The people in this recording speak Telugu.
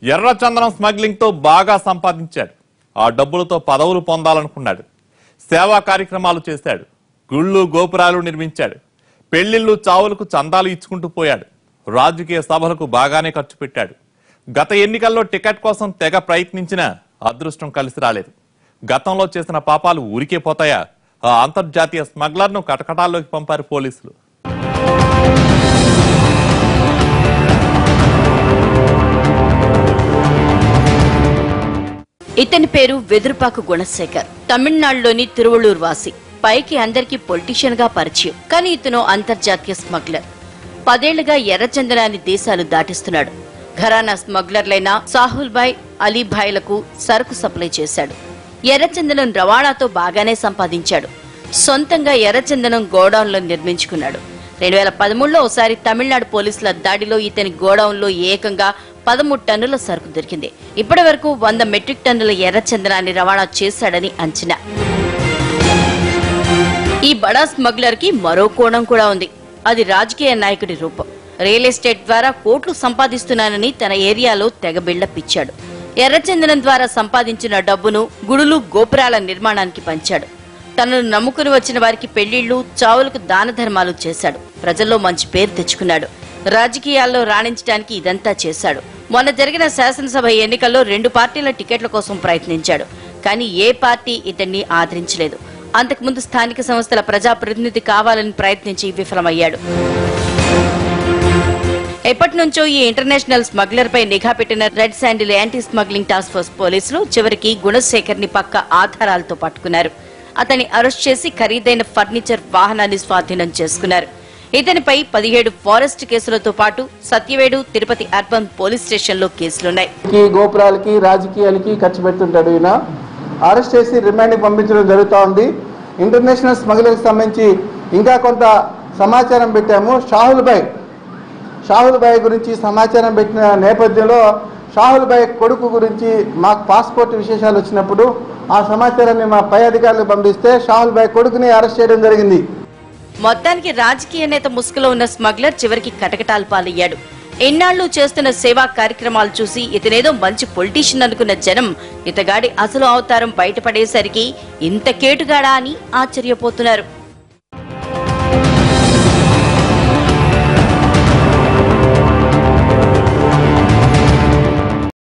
ఎర్రచందనం స్మగ్లింగ్ తో బాగా సంపాదించాడు. ఆ డబ్బులతో పదవులు పొందాలనుకున్నాడు. సేవా కార్యక్రమాలు చేశాడు. గుళ్ళు గోపురాలు నిర్మించాడు. పెళ్లిళ్లు చావులకు చందాలు ఇచ్చుకుంటూ పోయాడు. రాజకీయ సభలకు బాగానే ఖర్చు పెట్టాడు. గత ఎన్నికల్లో టికెట్ కోసం తెగ ప్రయత్నించినా అదృష్టం కలిసి రాలేదు. గతంలో చేసిన పాపాలు ఊరికే పోతాయా? ఆ అంతర్జాతీయ స్మగ్లర్ను కటకటాల్లోకి పంపారు పోలీసులు. ఇతని పేరు వెదురుపాకు గుణశేఖర్. తమిళనాడులోని తిరువళ్ళూరు వాసి. పైకి అందరికీ పొలిటీషియన్ గా పరిచయం. కానీ ఇతను అంతర్జాతీయ స్మగ్లర్. 10 ఏళ్లుగా ఎర్రచందనాన్ని దేశాలు దాటిస్తున్నాడు. ఘరానా స్మగ్లర్లైన సాహుల్ భాయ్, అలీభాయ్లకు సరుకు సప్లై చేశాడు. ఎర్రచందనం రవాణాతో బాగానే సంపాదించాడు. సొంతంగా ఎర్రచందనం గోడౌన్లో నిర్మించుకున్నాడు. 2013లో ఒకసారి తమిళనాడు పోలీసుల దాడిలో ఇతని గోడౌన్లో ఏకంగా 13 టన్నుల సరుకు దొరికింది. ఇప్పటి వరకు 100 మెట్రిక్ టన్నుల ఎర్రచందనాన్ని రవాణా చేశాడని అంచనా. ఈ బడా స్మగ్లర్ కి మరో కోణం కూడా ఉంది. అది రాజకీయ నాయకుడి రూపం. రియల్ ఎస్టేట్ ద్వారా కోట్లు సంపాదిస్తున్నానని తన ఏరియాలో తెగ బిల్డప్ ఇచ్చాడు. ఎర్రచందనం ద్వారా సంపాదించిన డబ్బును గుడులు గోపురాల నిర్మాణానికి పంచాడు. తనను నమ్ముకుని వచ్చిన వారికి పెళ్లిళ్లు చావులకు దాన ధర్మాలు చేశాడు. ప్రజల్లో మంచి పేరు తెచ్చుకున్నాడు. రాజకీయాల్లో రాణించడానికి ఇదంతా చేశాడు. మొన్న జరిగిన శాసనసభ ఎన్నికల్లో 2 పార్టీల టికెట్ల కోసం ప్రయత్నించాడు. కానీ ఏ పార్టీ ఇతన్ని ఆదరించలేదు. అంతకుముందు స్థానిక సంస్థల ప్రజాప్రతినిధి కావాలని ప్రయత్నించి విఫలమయ్యాడు. ఎప్పటి నుంచో ఈ ఇంటర్నేషనల్ స్మగ్లర్ పై నిఘా పెట్టిన red sandal anti smuggling task force పోలీసులు చివరికి గుణశేఖర్ ని పక్క ఆధారాలతో పట్టుకున్నారు. అతన్ని అరెస్ట్ చేసి ఖరీదైన ఫర్నిచర్ వాహనాన్ని స్వాధీనం చేసుకున్నారు. ఇతనిపై 17 ఫారెస్ట్ కేసులతో పాటు సత్యవేడు, తిరుపతి అర్బన్ పోలీస్ స్టేషన్లో కేసులున్నాయి. గోపురాలకి రాజకీయాలకి ఖర్చు పెడుతుంటాడు. ఈయన అరెస్ట్ చేసి రిమాండ్కి పంపించడం జరుగుతూ ఉంది. ఇంటర్నేషనల్ స్మగ్లింగ్కి సంబంధించి ఇంకా కొంత సమాచారం పెట్టాము. షాహుల్ భాయ్ గురించి సమాచారం పెట్టిన నేపథ్యంలో షాహుల్ భాయ్ కొడుకు గురించి మాకు పాస్పోర్ట్ విశేషాలు వచ్చినప్పుడు ఆ సమాచారాన్ని మా పై అధికారులకు పంపిస్తే షాహుల్ భాయ్ కొడుకుని అరెస్ట్ చేయడం జరిగింది. మొత్తానికి రాజకీయ నేత ముసుగులో ఉన్న స్మగ్లర్ చివరికి కటకటాలు పాలయ్యాడు. ఎన్నాళ్లు చేస్తున్న సేవా కార్యక్రమాలు చూసి ఇతనేదో మంచి పొలిటీషియన్ అనుకున్న జనం ఇతగాడి అసలు అవతారం బయటపడేసరికి ఇంత కేటుగాడా అని ఆశ్చర్యపోతున్నారు.